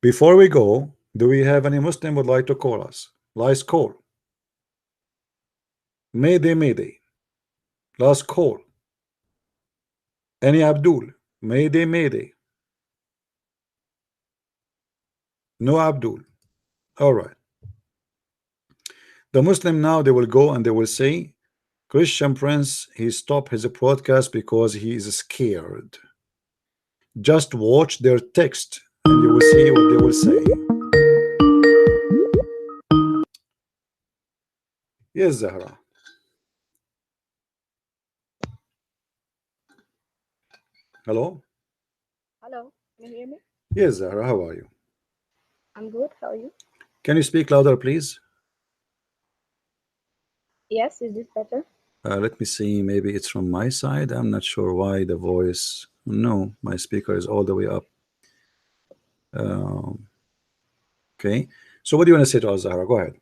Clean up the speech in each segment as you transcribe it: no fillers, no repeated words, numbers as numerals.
Before we go, do we have any Muslim would like to call us? Last call. Mayday, Mayday. Last call. Any Abdul? Mayday, Mayday. No Abdul. All right. The Muslim now, they will go and they will say, Christian Prince, he stopped his broadcast because he is scared. Just watch their text and you will see what they will say. Yes, Zahara. Hello? Hello, can you hear me? Yes, Zahara, how are you? I'm good, how are you? Can you speak louder, please? Yes, is this better? Let me see, maybe it's from my side. I'm not sure why the voice. No, my speaker is all the way up. Okay, so what do you want to say to us, Zahara? Go ahead.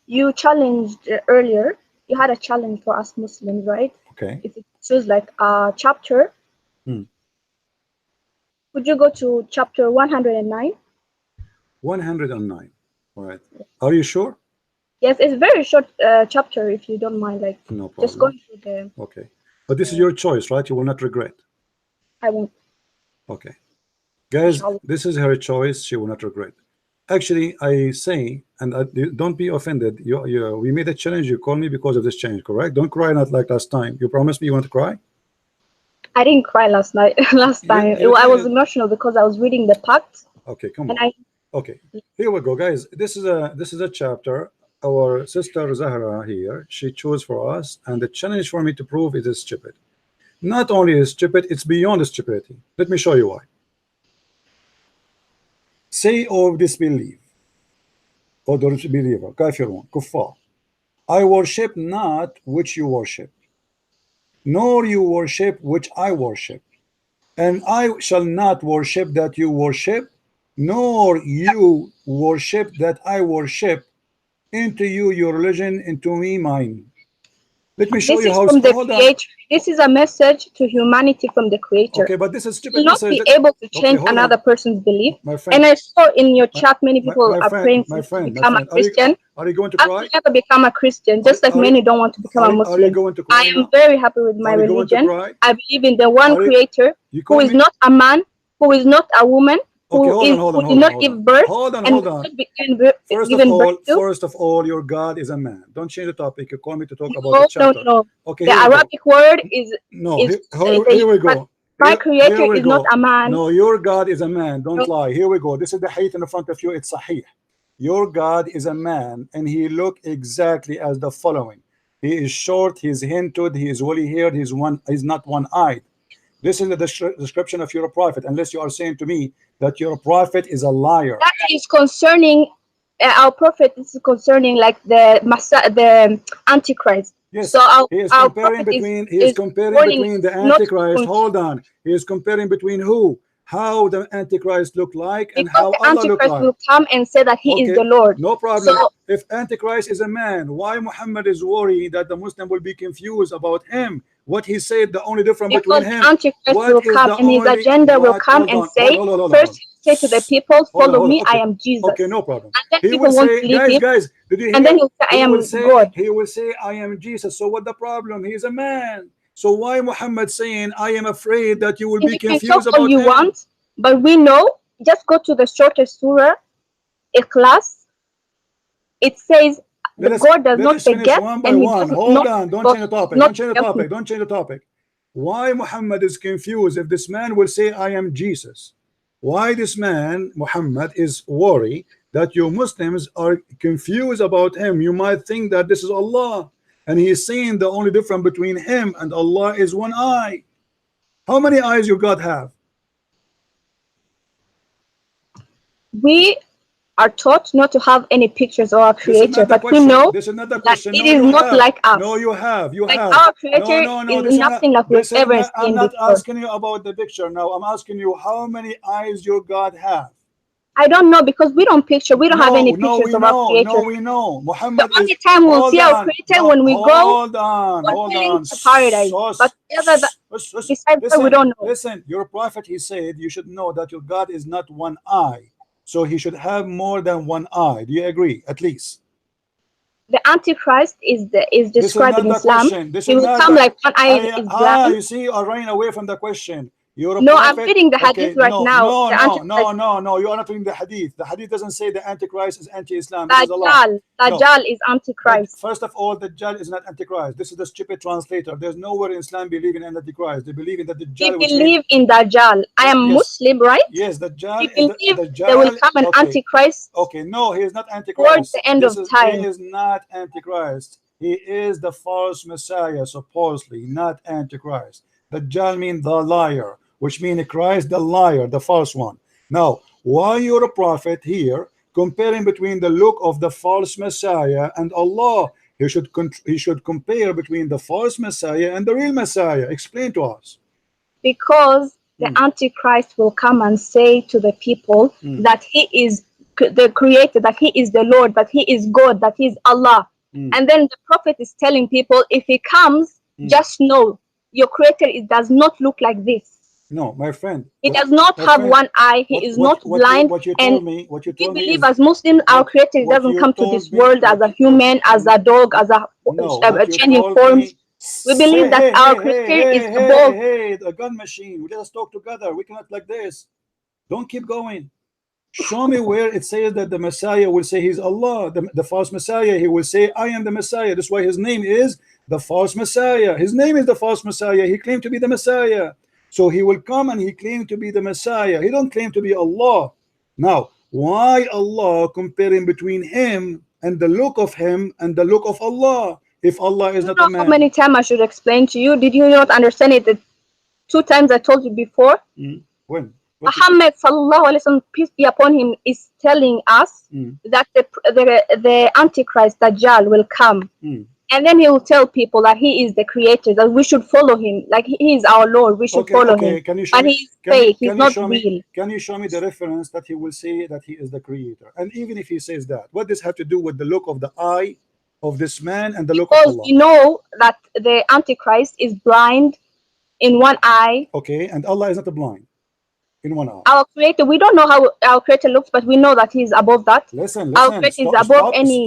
You challenged earlier, you had a challenge for us Muslims, right? Okay. If it shows like a chapter, would you go to chapter 109? 109. All right. Are you sure? Yes, it's a very short chapter, if you don't mind, like No problem. just going through the. Okay, but this is your choice, right? You will not regret. I won't. Okay, guys, Inshallah. this is her choice. She will not regret. Actually, I say, and don't be offended. We made a challenge. You call me because of this challenge, correct? Don't cry, not like last time. You promised me you want to cry. I didn't cry last night. Last time I was emotional because I was reading the pact. Okay, come on. Okay, here we go, guys. This is a chapter. Our sister Zahara here, she chose for us, and the challenge for me to prove it is stupid. Not only is stupid, it's beyond stupidity. Let me show you why. Say or disbelieve, or don't believe, kafirun, kuffar. I worship not which you worship, nor you worship which I worship, and I shall not worship that you worship, nor you worship that I worship. Into you your religion, into me mine. Let me show you how. From the Creator. This is a message to humanity from the Creator. Okay, but this is stupid. You will not be able to change another person's belief. And I saw in your chat many people are praying to become a Christian. Are you going to cry? I've never become a Christian, just like many don't want to become a Muslim. Are you going to cry? I am very happy with my religion. I believe in the one Creator who is not a man, who is not a woman, who did not give birth. Hold on. First of all, your God is a man. Don't change the topic. You call me to talk about the chapter. No. Okay, the Arabic word is. Here we go. My Creator is not a man. No, your God is a man. Don't lie. Here we go. This is the hadith in the front of you. It's sahih. Your God is a man, and he look exactly as the following. He is short. He is hinted. He is woolly haired. He's not one-eyed. This is the description of your prophet, unless you are saying to me that your prophet is a liar. That is concerning our prophet. Is concerning like the Antichrist. Yes. So he is comparing between the Antichrist. Hold on. He is comparing between who? How the Antichrist look like and how Allah look like. Antichrist will come and say that he is the Lord. No problem. So, if Antichrist is a man, why Muhammad is worried that the Muslim will be confused about him? What he said, the only difference between him. Antichrist will come and his agenda will come and say, first say to the people, follow me, I am Jesus. Okay, no problem. And then people won't believe him. Guys, did you hear? And then he'll say, I am God. He will say, I am Jesus. So what the problem? He is a man. So why Muhammad saying, I am afraid that you will be confused about him? Want, but we know, just go to the shortest surah, Ikhlas. It says, God does not forget. One by one. Hold on. Don't change the topic. Don't change the topic. Why Muhammad is confused if this man will say, I am Jesus? Why this man, Muhammad, is worried that you Muslims are confused about him? You might think that this is Allah. And he is saying the only difference between him and Allah is one eye. How many eyes you God have? We are taught not to have any pictures of our Creator, but we know that it is not like us. No, you have. Our Creator is nothing like we've ever seen before. I'm not asking you about the picture now. I'm asking you how many eyes your God have. I don't know, because we don't picture. We don't have any pictures of our Creator. No, we know. Muhammad the only time we'll see our Creator when we go to paradise. But other than, besides that, we don't know. Listen, your prophet, he said you should know that your God is not one eye, so he should have more than one eye. Do you agree? At least. The Antichrist is described in Islam. He will come like one eye is blind. You see, you are running away from the question. No, I'm reading the hadith right now. No, you are not reading the hadith. The hadith doesn't say the Antichrist is anti-Islam. Dajjal is Antichrist. First of all, Dajjal is not Antichrist. This is the stupid translator. There's nowhere in Islam believing in Antichrist. They believe in the Dajjal. They believe in Dajjal. I am Muslim, right? Yes, Dajjal. They believe there will come an Antichrist. Okay, no, he is not Antichrist. Towards the end of time. He is not Antichrist. He is the false Messiah, supposedly, not Antichrist. Dajjal means the liar, which means Christ the liar, the false one. Now, why you're a prophet here comparing between the look of the false Messiah and Allah? He should compare between the false Messiah and the real Messiah. Explain to us. Because the Antichrist will come and say to the people that he is the Creator, that he is the Lord, that he is God, that he is Allah. And then the prophet is telling people, if he comes, just know your Creator does not look like this. No, my friend. He does not have one eye. He is not blind. We believe as Muslims, our Creator doesn't come to this world as a human, as a dog, as a changing forms. We believe that our Creator is above. Hey, the gun machine. Let us talk together. We cannot like this. Don't keep going. Show me where it says that the Messiah will say he's Allah. The false Messiah, he will say, I am the Messiah. That's why his name is the false Messiah. His name is the false Messiah. He claimed to be the Messiah. So he will come and he claimed to be the Messiah. He don't claim to be Allah. Now, why Allah comparing between him and the look of him and the look of Allah? If Allah is not a man. How many times I should explain to you? Did you not understand it? The 2 times I told you before. When? Muhammad sallallahu alaihi wasallam, peace be upon him, is telling us that the Antichrist Dajjal will come. And then he will tell people that he is the Creator, that we should follow him, like he is our Lord, we should follow him. And he's fake, he's not real. Can you show me the reference that he will say that he is the Creator? And even if he says that, what does have to do with the look of the eye of this man and the look of Allah? Because we know that the Antichrist is blind in one eye. Okay, and Allah is not blind in one eye. Our Creator, we don't know how our Creator looks, but we know that he is above that. Listen, our Creator is above any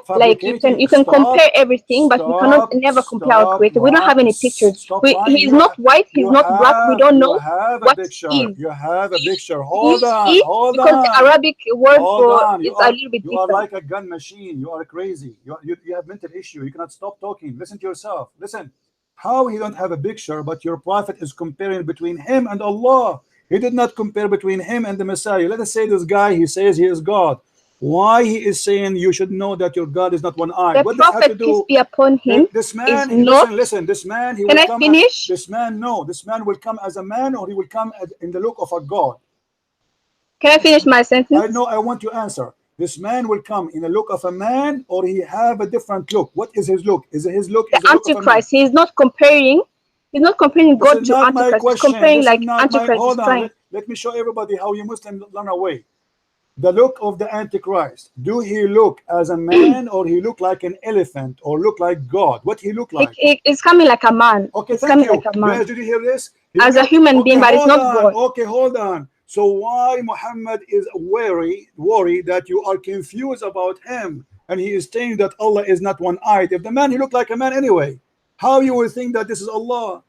like you can compare everything, but we cannot never compare our Creator. We don't have any pictures. He is not white, he's not black, we don't know what he is. You have a picture. Hold on. Because the Arabic word for is a little bit different. You are like a gun machine. You are crazy. You have mental issue. You cannot stop talking. Listen to yourself. Listen. How he don't have a picture, but your prophet is comparing between him and Allah. He did not compare between him and the Messiah. Let us say this guy, he says he is God. Why he is saying you should know that your God is not one eye? The what prophet, does have to do? Peace be upon him, this man, listen, this man, he can will I come finish? This man, no, this man will come as a man, or he will come in the look of a God. Can I finish my sentence? I know, I want to answer. This man will come in the look of a man, or he have a different look. What is his look? Is it his look? The Antichrist. He is not comparing. He's not comparing God to Antichrist. He's comparing like Antichrist is trying. Let me show everybody how you Muslims run away. The look of the Antichrist. Do he look as a man, or he look like an elephant, or look like God? What he look like? It's coming like a man. Okay, it's thank you. Like a man. Did you hear this? As a human being, but it's not God. Okay, hold on. So why Muhammad is worried that you are confused about him, and he is saying that Allah is not one-eyed? If the man, he looked like a man anyway, how you will think that this is Allah?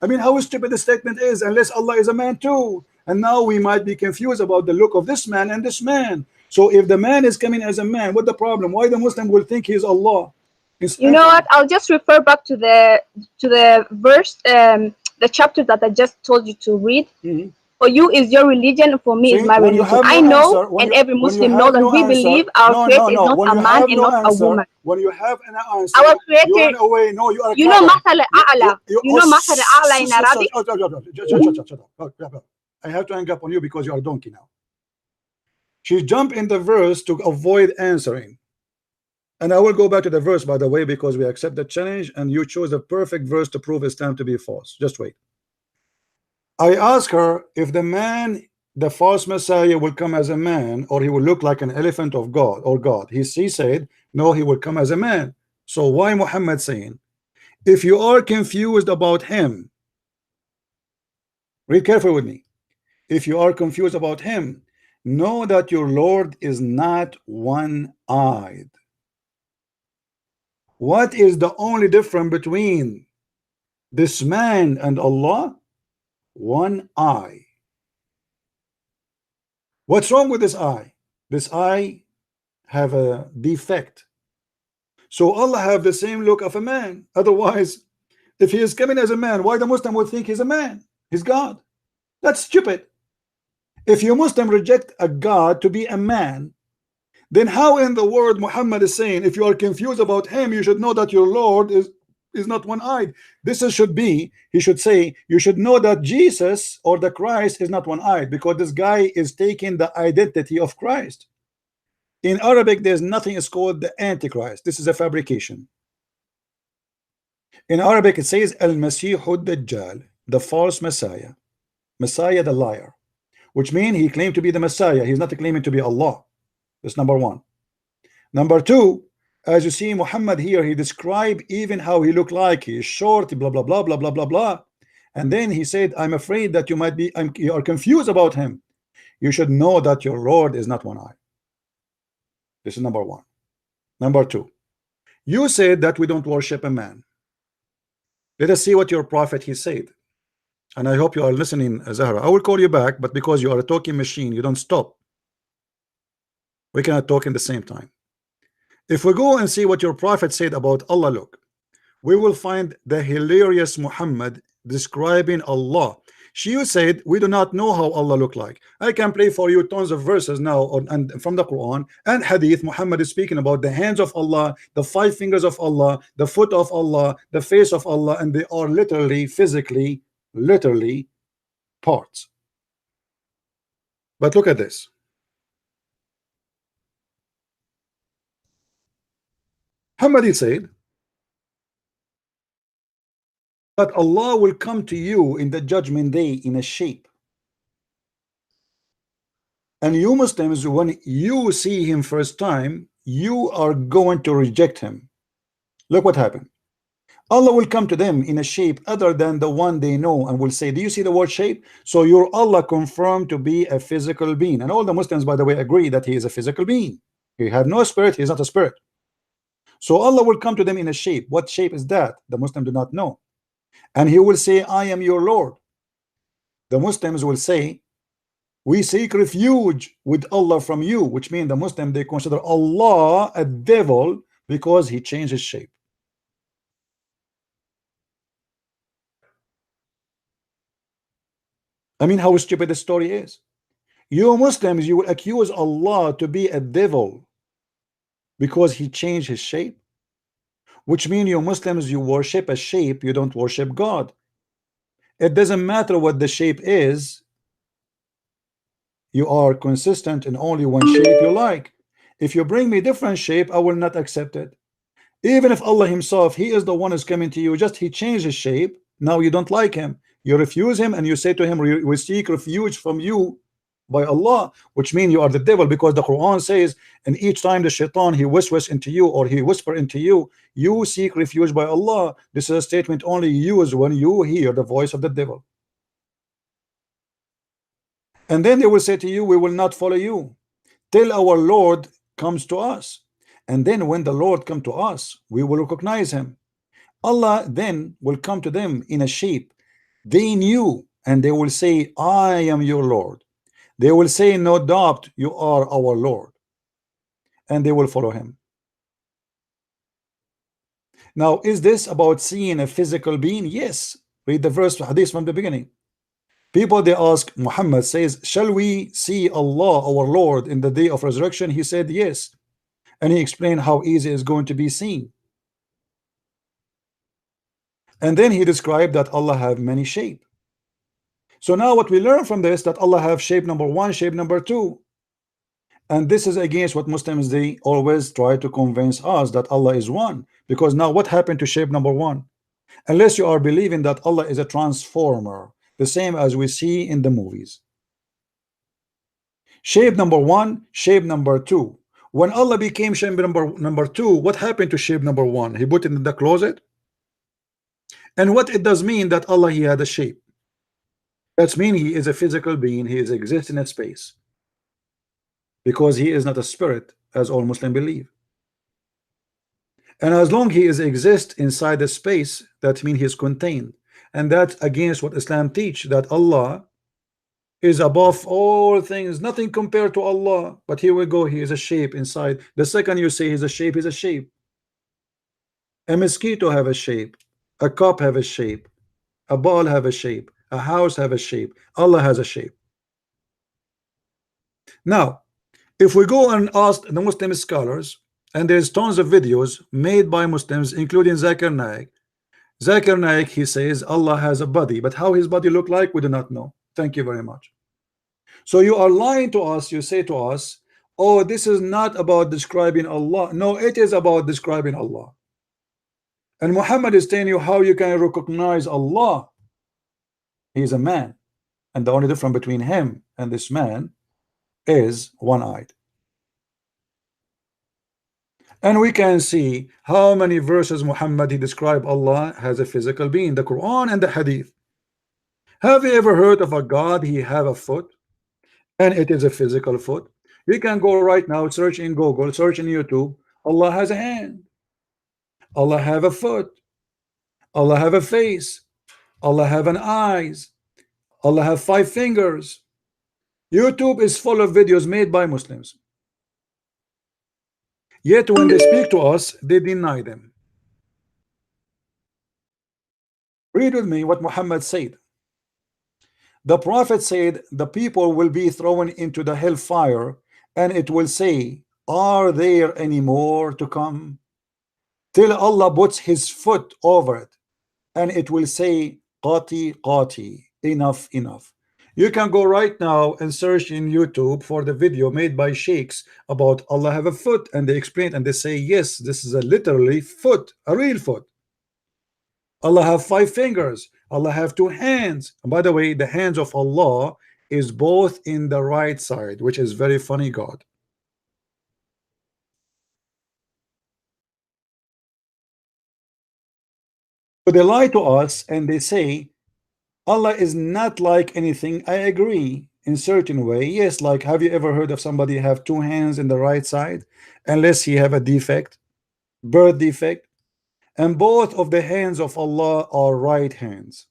I mean, how stupid the statement is, unless Allah is a man too. And now we might be confused about the look of this man and this man. So if the man is coming as a man, what's the problem? Why the Muslim will think he is Allah? You know what? I'll just refer back to the verse, the chapter that I just told you to read. For you is your religion, for me is my religion. I know, and every Muslim knows that we believe our Creator is not a man and not a woman. When you have an answer, our Creator, you run away. No, you are. You know Mathal A'la. You know Mathal A'la in Arabic. Shut up. I have to hang up on you because you are a donkey now. She jumped in the verse to avoid answering. And I will go back to the verse, by the way, because we accept the challenge, and you chose a perfect verse to prove Islam to be false. Just wait. I asked her if the man the false Messiah will come as a man, or he will look like an elephant of God or God. He said, no, he will come as a man. So why Muhammad saying, if you are confused about him, read carefully with me. If you are confused about him, know that your Lord is not one-eyed. What is the only difference between this man and Allah? One eye. What's wrong with this eye? This eye have a defect. So Allah have the same look of a man. Otherwise, if he is coming as a man, why the Muslim would think he's a man? He's God. That's stupid. If you Muslim reject a God to be a man, then how in the world Muhammad is saying, if you are confused about him, you should know that your Lord is not one-eyed? This should be, he should say, you should know that Jesus or the Christ is not one-eyed, because this guy is taking the identity of Christ. In Arabic, there's nothing is called the Antichrist. This is a fabrication. In Arabic, it says Al-Masih Dajjal, the false Messiah, Messiah the liar, which means he claimed to be the Messiah. He's not claiming to be Allah. That's number one. Number two, as you see Muhammad here, he described even how he looked like. He is short, blah blah blah blah blah blah blah. And then he said, I'm afraid that you might be you are confused about him. You should know that your Lord is not one eye. This is number one. Number two, you said that we don't worship a man. Let us see what your prophet he said. And I hope you are listening, Zahara. I will call you back, but because you are a talking machine, you don't stop. We cannot talk in the same time. If we go and see what your prophet said about Allah, look, we will find the hilarious Muhammad describing Allah. She said, we do not know how Allah looked like. I can play for you tons of verses now and from the Quran and Hadith. Muhammad is speaking about the hands of Allah, the 5 fingers of Allah, the foot of Allah, the face of Allah, and they are literally, physically, literally parts. But look at this. Muhammad said that Allah will come to you in the judgment day in a shape, and you Muslims, when you see him first time, you are going to reject him. Look what happened. Allah will come to them in a shape other than the one they know and will say, do you see the word shape? So your Allah confirmed to be a physical being, and all the Muslims, by the way, agree that he is a physical being. He had no spirit, he is not a spirit. So Allah will come to them in a shape. What shape is that? The Muslims do not know. And he will say, I am your Lord. The Muslims will say, we seek refuge with Allah from you, which means the Muslim, they consider Allah a devil because he changed his shape. I mean, how stupid the story is. You Muslims, you will accuse Allah to be a devil because he changed his shape, which means you Muslims, you worship a shape, you don't worship God. It doesn't matter what the shape is, you are consistent in only one shape you like. If you bring me different shape, I will not accept it. Even if Allah himself, he is the one who's coming to you, just he changed his shape, now you don't like him, you refuse him, and you say to him, we seek refuge from you by Allah, which means you are the devil, because the Quran says, and each time the shaitan he whispers into you, or he whisper into you, you seek refuge by Allah. This is a statement only used when you hear the voice of the devil. And then they will say to you, we will not follow you till our Lord comes to us. And then when the Lord come to us, we will recognize him. Allah then will come to them in a shape they knew, and they will say, I am your Lord. They will say, no doubt you are our Lord, and they will follow him. Now, is this about seeing a physical being? Yes. Read the verse hadith from the beginning. People, they ask, Muhammad says, shall we see Allah our Lord in the day of resurrection? He said yes, and he explained how easy it's going to be seen. And then he described that Allah have many shape. So now what we learn from this, that Allah have shape number 1, shape number 2. And this is against what Muslims, they always try to convince us that Allah is one. Because now what happened to shape number 1? Unless you are believing that Allah is a transformer, the same as we see in the movies. Shape number one, shape number two. When Allah became shape number two, what happened to shape number one? He put it in the closet. And what it does mean that Allah, he had a shape. That's mean he is a physical being, he is exists in a space. Because he is not a spirit, as all Muslims believe. And as long he is exist inside the space, that means he is contained. And that's against what Islam teach, that Allah is above all things, nothing compared to Allah. But here we go, he is a shape inside. The second you say he's a shape, he's a shape. A mosquito have a shape, a cup have a shape, a ball have a shape, a house have a shape, Allah has a shape. Now, if we go and ask the Muslim scholars, and there's tons of videos made by Muslims, including Zakir Naik. Zakir Naik, he says Allah has a body, but how his body look like, we do not know. Thank you very much. So you are lying to us. You say to us, oh, this is not about describing Allah. No, it is about describing Allah. And Muhammad is telling you how you can recognize Allah. He is a man, and the only difference between him and this man is one-eyed. And we can see how many verses Muhammad he described Allah as a physical being, the Quran and the Hadith. Have you ever heard of a God he have a foot and it is a physical foot? You can go right now, search in Google, search in YouTube. Allah has a hand, Allah have a foot, Allah have a face, Allah have an eyes, Allah have 5 fingers. YouTube is full of videos made by Muslims. Yet when they speak to us, they deny them. Read with me what Muhammad said. The Prophet said the people will be thrown into the hellfire, and it will say, are there any more to come? Till Allah puts his foot over it, and it will say, qati qati, enough enough. You can go right now and search in YouTube for the video made by sheikhs about Allah have a foot, and they explain and they say, yes, this is a literally foot, a real foot. Allah have 5 fingers, Allah have 2 hands. And by the way, the hands of Allah is both in the right side, which is very funny God. So they lie to us and they say Allah is not like anything. I agree in certain way. Yes, like have you ever heard of somebody have 2 hands in the right side unless he have a defect, birth defect? And both of the hands of Allah are right hands.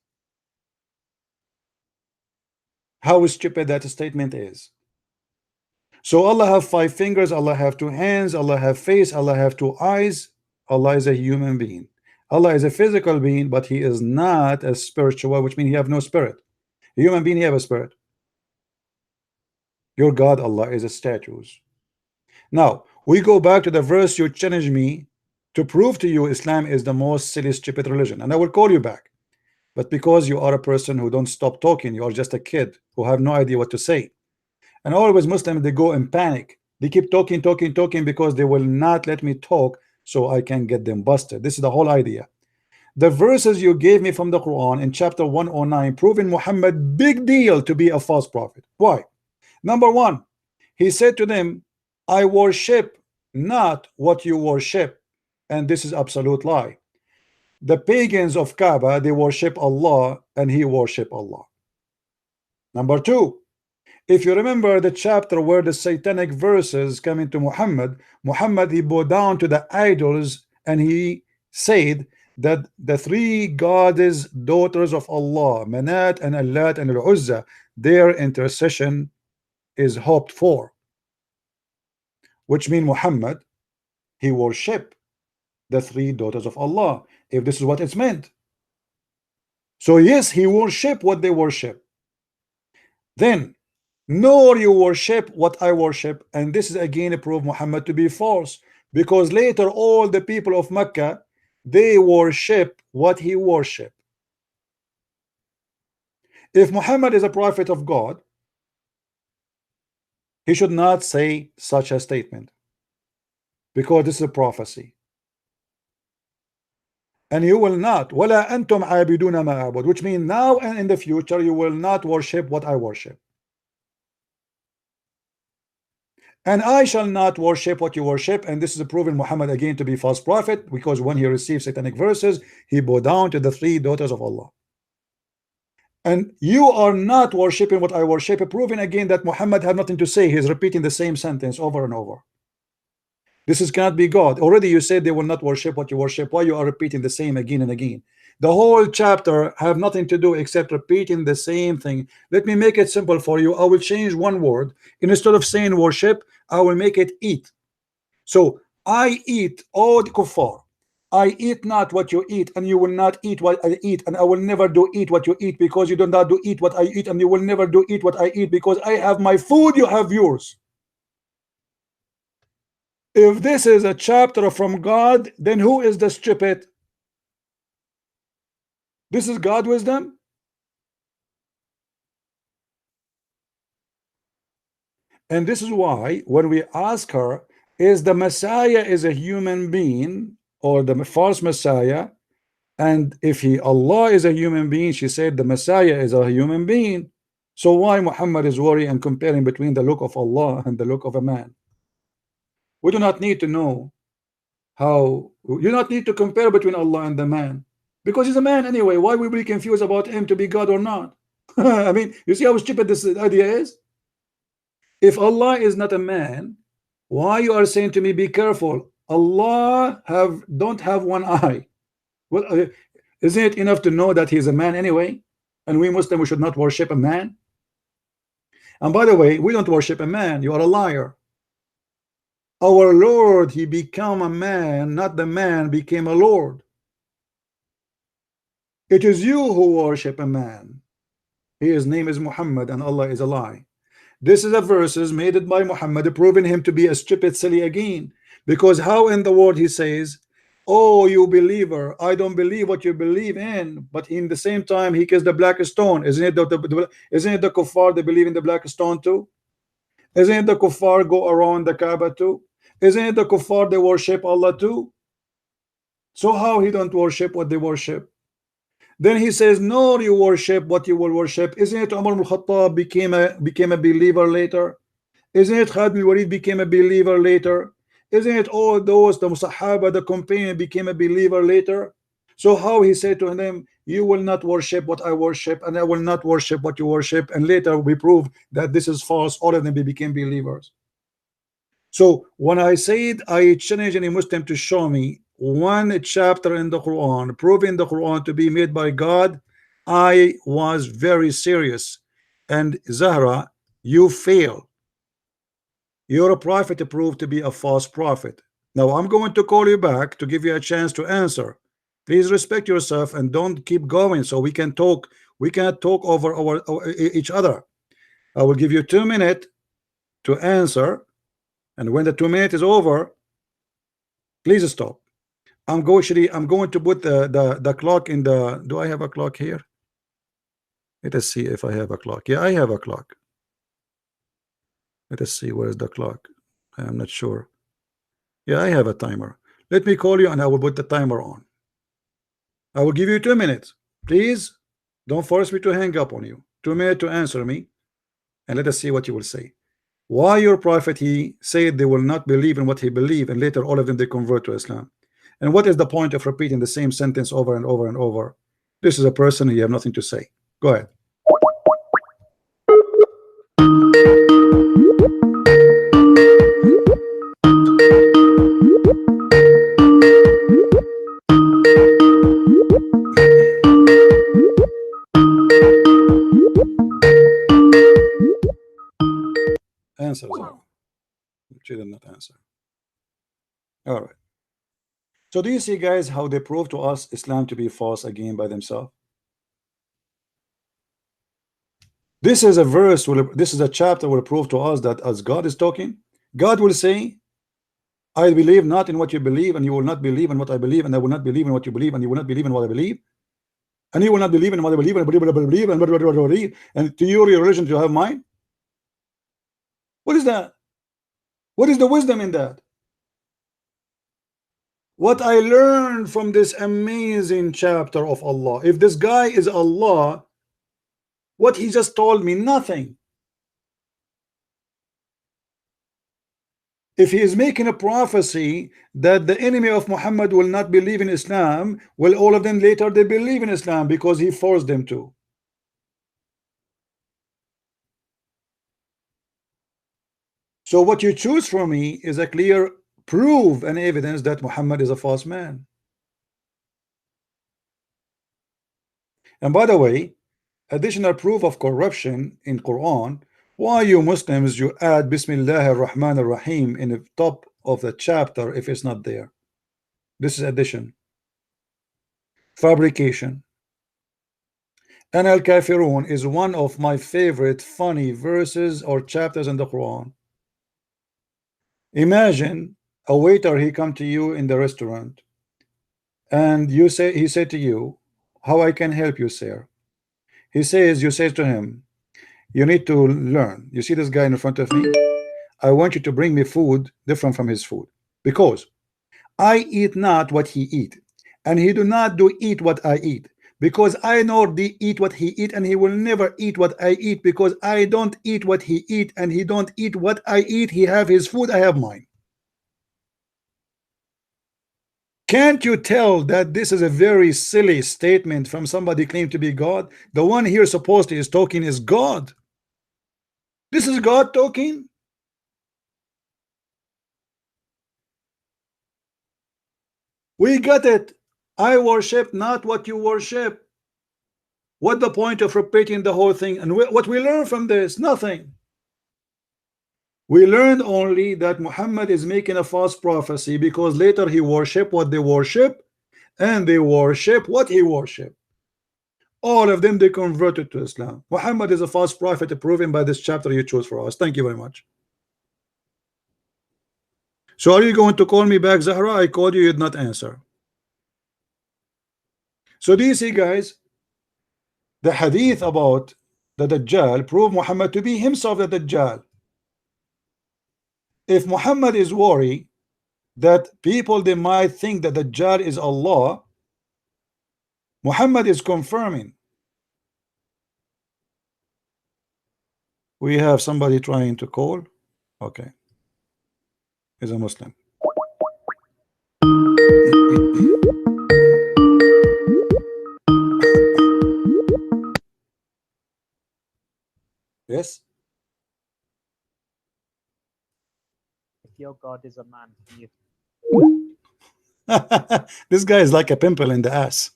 How stupid that statement is. So Allah have 5 fingers, Allah have 2 hands, Allah have face, Allah have 2 eyes. Allah is a human being. Allah is a physical being, but he is not a spiritual, which means he have no spirit. A human being, he have a spirit. Your God Allah is a statues. Now we go back to the verse you challenge me to prove to you Islam is the most silly stupid religion, and I will call you back. But because you are a person who don't stop talking, you are just a kid who have no idea what to say. And always Muslims, they go in panic. They keep talking because they will not let me talk so I can get them busted. This is the whole idea. The verses you gave me from the Quran in chapter 109 proving Muhammad big deal to be a false prophet. Why? Number 1, he said to them, I worship not what you worship, and this is absolute lie. The pagans of Kaaba, they worship Allah and he worship Allah. Number 2, if you remember the chapter where the satanic verses come into Muhammad, he bowed down to the idols and he said that the 3 goddess daughters of Allah, Manat and Allat and Al-Uzza, their intercession is hoped for, which means Muhammad, he worship the 3 daughters of Allah, if this is what it's meant. So yes, he worship what they worship. Then nor you worship what I worship, and this is again a proof Muhammad to be false, because later all the people of Mecca, they worship what he worship. If Muhammad is a prophet of God, he should not say such a statement, because this is a prophecy. And you will not, وَلَا أَنْتُمْ عَابِدُونَ مَا أَعْبُدُ, which means now and in the future you will not worship what I worship. And I shall not worship what you worship. And this is proven Muhammad again to be false prophet, because when he received satanic verses, he bowed down to the 3 daughters of Allah. And you are not worshiping what I worship, proving again that Muhammad had nothing to say. He's repeating the same sentence over and over. This is cannot be God. Already you said they will not worship what you worship. Why you are repeating the same again and again? The whole chapter have nothing to do except repeating the same thing. Let me make it simple for you. I will change one word. Instead of saying worship, I will make it eat. So I eat, all the kuffar. I eat not what you eat, and you will not eat what I eat, and I will never do eat what you eat, because you do not do eat what I eat, and you will never do eat what I eat, because I have my food, you have yours. If this is a chapter from God, then who is the stupid? This is God wisdom? And this is why when we ask her, is the Messiah is a human being or the false Messiah? And if Allah is a human being, she said the Messiah is a human being. So why Muhammad is worrying and comparing between the look of Allah and the look of a man? We do not need to know how. You do not need to compare between Allah and the man, because he's a man anyway. Why would we be confused about him to be God or not? I mean, you see how stupid this idea is? If Allah is not a man, why you are saying to me, be careful? Allah don't have one eye. Well, isn't it enough to know that he's a man anyway? And we Muslims, we should not worship a man. And by the way, we don't worship a man. You are a liar. Our Lord, he became a man, not the man became a Lord. It is you who worship a man. His name is Muhammad, and Allah is a lie. This is a verses made by Muhammad, proving him to be a stupid, silly again. Because how in the world he says, oh, you believer, I don't believe what you believe in, but in the same time he kissed the black stone. Isn't it isn't it the kuffar, they believe in the black stone too? Isn't it the kuffar go around the Kaaba too? Isn't it the kuffar they worship Allah too? So how he don't worship what they worship? Then he says, no, you worship what you will worship. Isn't it Umar ibn Khattab became a believer later? Isn't it Khalid bin Walid became a believer later? Isn't it all those, the Sahaba, the companion became a believer later? So how he said to them, you will not worship what I worship, and I will not worship what you worship, and later we prove that this is false, all of them became believers. So when I said I challenge any Muslim to show me one chapter in the Quran proving the Quran to be made by God, I was very serious. And Zahara, you fail. You're a prophet proved to be a false prophet. Now I'm going to call you back to give you a chance to answer. Please respect yourself and don't keep going so we can talk. We can't talk over each other. I will give you 2 minutes to answer, and when the 2 minutes is over, please stop. I'm going to put the clock in the. Do I have a clock here? Let us see if I have a clock. Yeah, I have a clock. Let us see, where is the clock? I am not sure. Yeah, I have a timer. Let me call you and I will put the timer on. I will give you 2 minutes. Please don't force me to hang up on you. 2 minutes to answer me, and let us see what you will say. Why your prophet, he said they will not believe in what he believed, and later all of them they convert to Islam. And what is the point of repeating the same sentence over and over and over? This is a person who you have nothing to say. Go ahead. Answer. She did not answer. All right. So do you see, guys, how they prove to us Islam to be false again by themselves? This is a verse, this is a chapter will prove to us that as God is talking, God will say, I believe not in what you believe, and you will not believe in what I believe, and I will not believe in what you believe, and you will not believe in what I believe, and you will not believe in what I believe, and believe, and to your religion to have mine. What is that? What is the wisdom in that? What I learned from this amazing chapter of Allah, if this guy is Allah, what he just told me, nothing. If he is making a prophecy that the enemy of Muhammad will not believe in Islam, well, all of them later they believe in Islam because he forced them to. So what you choose from me is a clear proof and evidence that Muhammad is a false man. And by the way, additional proof of corruption in Quran, why you Muslims you add Bismillah ar-Rahman ar-Rahim in the top of the chapter if it's not there? This is addition. Fabrication. And Al-Kafirun is one of my favorite funny verses or chapters in the Quran. Imagine a waiter, he come to you in the restaurant and you say, he said to you, how I can help you, sir? He says, you say to him, you need to learn. You see this guy in front of me? I want you to bring me food different from his food, because I eat not what he eat, and he do not do eat what I eat, because I know the eat what he eat, and he will never eat what I eat, because I don't eat what he eat, and he don't eat what I eat. He have his food, I have mine. Can't you tell that this is a very silly statement from somebody claimed to be God? The one here supposedly is talking is God. This is God talking. We got it. I worship not what you worship. What the point of repeating the whole thing? And what we learn from this? Nothing. We learned only that Muhammad is making a false prophecy because later he worship what they worship, and they worship what he worship. All of them, they converted to Islam. Muhammad is a false prophet, proven by this chapter you chose for us. Thank you very much. So are you going to call me back, Zahara? I called you, you did not answer. So do you see, guys, the hadith about the Dajjal prove Muhammad to be himself the Dajjal. If Muhammad is worried that people they might think that the Dajjal is Allah, Muhammad is confirming. We have somebody trying to call. Okay, he's a Muslim. Yes. If your God is a man, can you? This guy is like a pimple in the ass.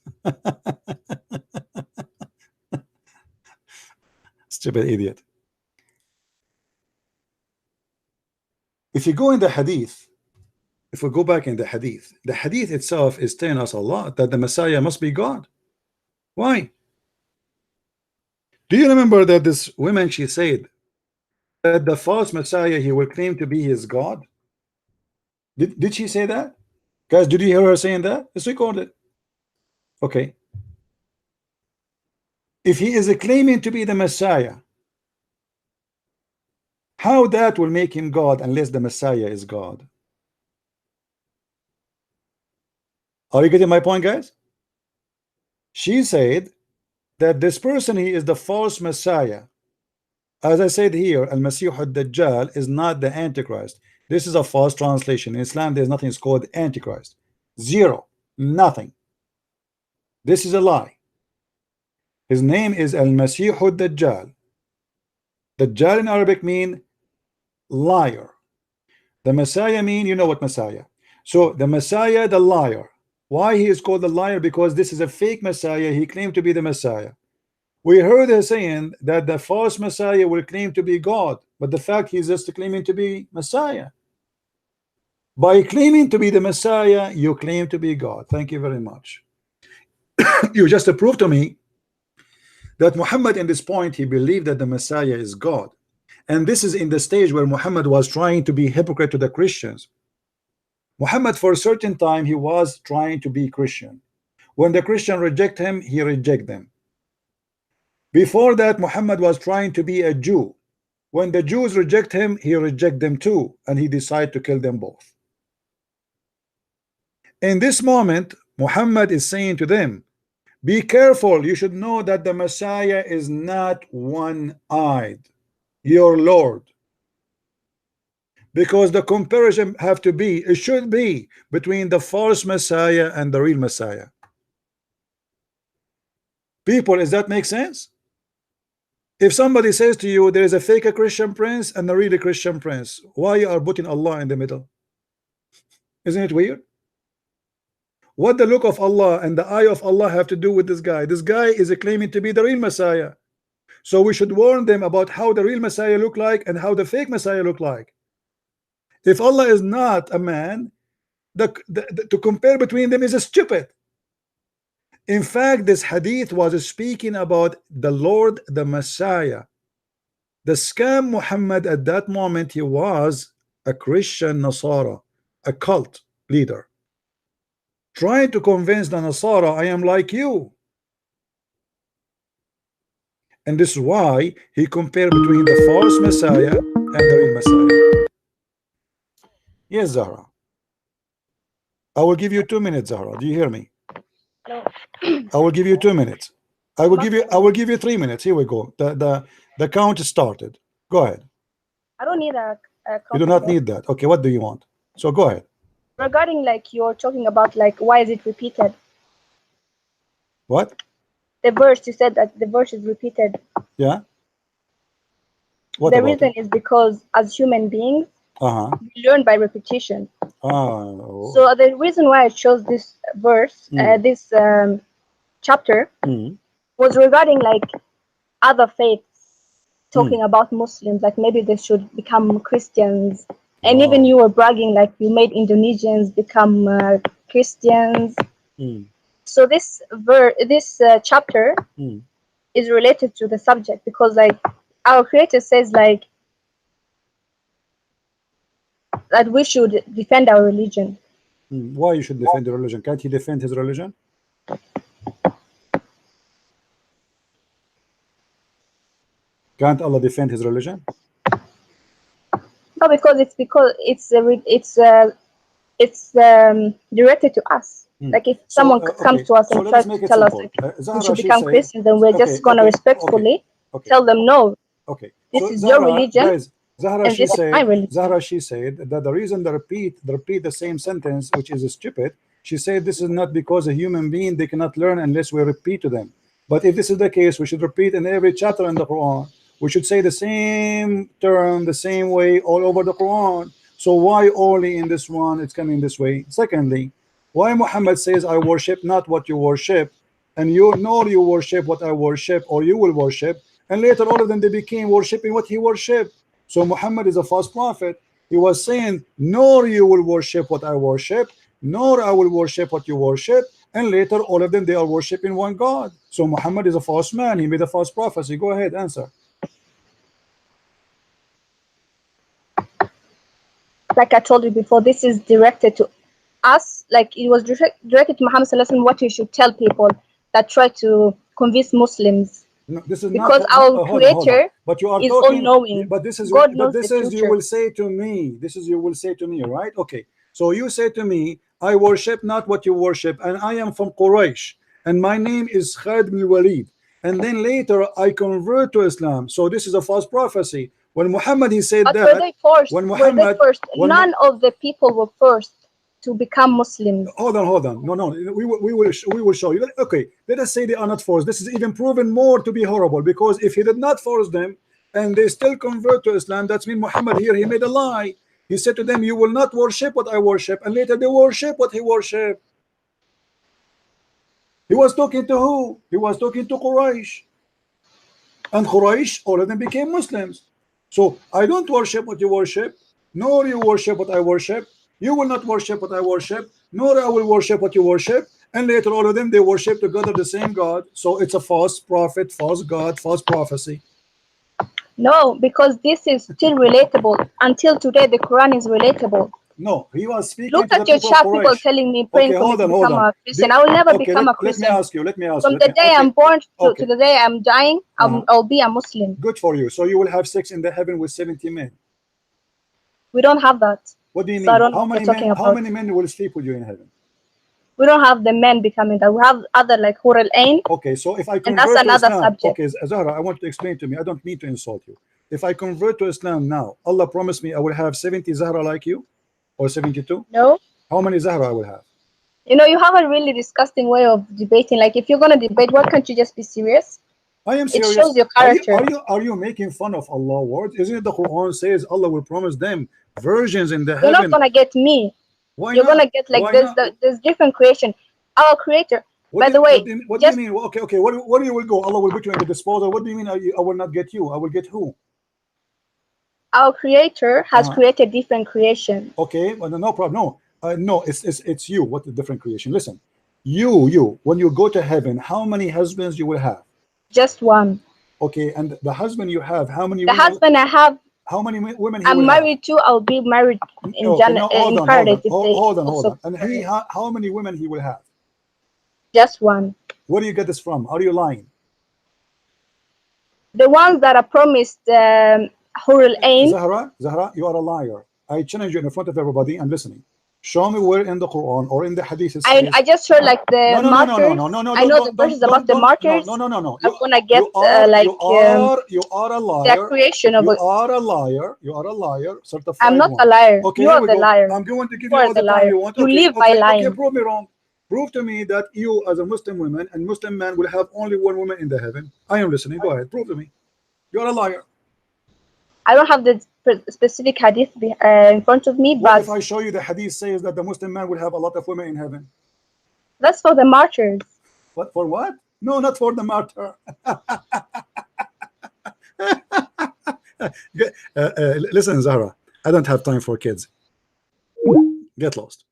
Stupid idiot. If you go in the hadith, if we go back in the hadith itself is telling us a lot that the Messiah must be God. Why? Do you remember that this woman, she said that the false Messiah, he will claim to be his God? Did she say that? Guys, did you hear her saying that? It's recorded. Okay. If he is claiming to be the Messiah, how that will make him God unless the Messiah is God? Are you getting my point, guys? She said that this person, he is the false Messiah. As I said here, Al-Masih al-Dajjal is not the Antichrist. This is a false translation. In Islam, there's nothing called Antichrist. Zero. Nothing. This is a lie. His name is Al-Masih al-Dajjal. Dajjal in Arabic mean liar. The Messiah mean, you know what Messiah. So the Messiah, the liar. Why he is called the liar? Because this is a fake Messiah. He claimed to be the Messiah. We heard her saying that the false Messiah will claim to be God, but the fact he's just claiming to be Messiah. By claiming to be the Messiah, you claim to be God. Thank you very much. You just proved to me that Muhammad in this point, he believed that the Messiah is God. And this is in the stage where Muhammad was trying to be hypocrite to the Christians. Muhammad, for a certain time, he was trying to be Christian. When the Christian reject him, he reject them. Before that, Muhammad was trying to be a Jew. When the Jews reject him, he reject them too, and he decided to kill them both. In this moment, Muhammad is saying to them, be careful, you should know that the Messiah is not one-eyed, your Lord. because the comparison have to be, it should be between the false Messiah and the real Messiah. People, does that make sense? If somebody says to you there is a fake Christian prince and a really Christian prince, why you are putting Allah in the middle? Isn't it weird? What the look of Allah and the eye of Allah have to do with this guy? This guy is claiming to be the real Messiah. So we should warn them about how the real Messiah look like and how the fake Messiah look like. If Allah is not a man, to compare between them is stupid. In fact, this hadith was speaking about the Lord, the Messiah. The scam Muhammad at that moment, he was a Christian Nasara, a cult leader, trying to convince the Nasara, I am like you. And this is why he compared between the false Messiah and the real Messiah. Yes, Zahra. I will give you 2 minutes, Zahra. Do you hear me? No. I will give you 2 minutes. I will give you 3 minutes. Here we go. The count started. Go ahead. I don't need a You do not need that. Okay, what do you want? So go ahead. Regarding like you're talking about like why is it repeated? What? The verse, you said that the verse is repeated. Yeah. What the about reason it? is because as human beings, we learn by repetition. Oh. So the reason why I chose this verse, this chapter, was regarding like other faiths, talking about Muslims, like maybe they should become Christians. And even you were bragging like you made Indonesians become Christians. So this chapter is related to the subject, because like our Creator says like that we should defend our religion. Why you should defend the religion? Can't he defend his religion? Can't Allah defend his religion? No, because it's directed to us. Like if someone comes to us and tries to tell us that we should become Christians, then we're just gonna respectfully tell them no. Okay. This is your religion. Guys, Zahara, and this is my religion. Zahara, she said that the reason they repeat the same sentence, which is stupid, she said this is not because a human being, they cannot learn unless we repeat to them. But if this is the case, we should repeat in every chapter in the Quran. We should say the same term, the same way all over the Quran. So why only in this one it's coming this way? Secondly, why Muhammad says, I worship not what you worship, and you nor you worship what I worship, or you will worship, and later all of them they became worshiping what he worshiped. So Muhammad is a false prophet. He was saying, nor you will worship what I worship, nor I will worship what you worship, and later all of them they are worshiping one God. So Muhammad is a false man. He made a false prophecy. Go ahead, answer. Like I told you before, this is directed to us. Like it was directed to Muhammad Sallallahu Alaihi Wasallam, what we should tell people that try to convince Muslims. No, this is because not, our Creator but you are is talking, all-knowing. but this is God but knows this the is future. You will say to me, this is you will say to me, right? Okay, so you say to me, I worship not what you worship, and I am from Quraysh, and my name is Khalid bin Walid, and then later I convert to Islam. So this is a false prophecy. When Muhammad he said but that, were they forced? None of the people were forced to become Muslims. Hold on. No. We will show you. Okay, let us say they are not forced. This is even proven more to be horrible, because if he did not force them and they still convert to Islam, that means Muhammad here he made a lie. He said to them, you will not worship what I worship, and later they worship what he worshiped. He was talking to who? He was talking to Quraysh, and Quraysh all of them became Muslims. So I don't worship what you worship, nor you worship what I worship. You will not worship what I worship, nor I will worship what you worship. And later all of them they worship together the same God. So it's a false prophet, false God, false prophecy. No, because this is still relatable. Until today the Quran is relatable. No, he was speaking. Look to at your chat, people telling me praying for me to become a Christian. I will never become a Christian. Let me ask you. From the day I'm born to the day I'm dying, I'll be a Muslim. Good for you. So you will have sex in the heaven with 70 men. We don't have that. What do you mean? So I don't know what you're talking about. How many men will sleep with you in heaven? We don't have the men becoming that. We have other like Hur al-Ain. Okay, so if I convert and that's another Islam, subject. okay, Zahra, I want to explain to me. I don't mean to insult you. if I convert to Islam now, Allah promised me I will have 70 Zahra like you, or 72. No. How many Zahra I will have? You know, you have a really disgusting way of debating. Like, if you're gonna debate, why can't you just be serious? I am It serious. shows your character. Are you making fun of Allah words? Isn't it the Quran says Allah will promise them virgins in the You're heaven? not gonna get me. Why You're not? gonna get like Why there's different creation. Our creator. What By do the way, what do you mean? Okay, okay. What do you will go? Allah will put you in the disposal. What do you mean? I will not get you. I will get who? Our creator has created different creation. Okay, well, no problem. No, no, it's you. What the different creation? Listen, you when you go to heaven, how many husbands you will have? Just one. Okay, and the husband you have, how many? The husband I have, how many women he I'm will married to. I'll be married in okay, no, in paradise. hold on. And he, how many women he will have? Just one. Where do you get this from? Are you lying? The ones that are promised Hurul Ain. Zahra, you are a liar. I challenge you in front of everybody. I'm listening. Show me where in the Quran or in the Hadith it says. I just heard like the martyrs. No. I know the verses about the martyrs. No. I'm gonna get you are a liar. The creation of you are a liar. You are a liar. Certified. I'm not one. a liar. Okay, you are the liar. I'm going to give you you all the time you want. You Okay, live by lying. Okay, prove me wrong. Prove to me that you as a Muslim woman and Muslim man will have only one woman in the heaven. I am listening. Go ahead. Prove to me. You are a liar. I don't have the specific hadith in front of me, what but if I show you the hadith says that the Muslim man will have a lot of women in heaven? That's for the martyrs. What, for what? No, not for the martyr. Listen, Zahra, I don't have time for kids. Get lost.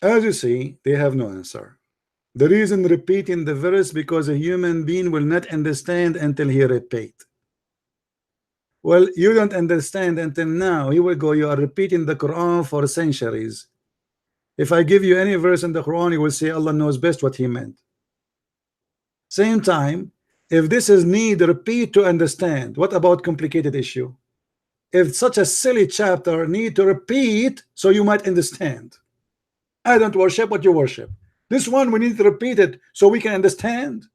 As you see, they have no answer. The reason repeating the verse because a human being will not understand until he repeat. Well, you don't understand until now. Here we go. You are repeating the Quran for centuries. If I give you any verse in the Quran, you will say Allah knows best what he meant. Same time, if this is need repeat to understand, what about complicated issue? If such a silly chapter need to repeat so you might understand. I don't worship what you worship. This one we need to repeat it so we can understand.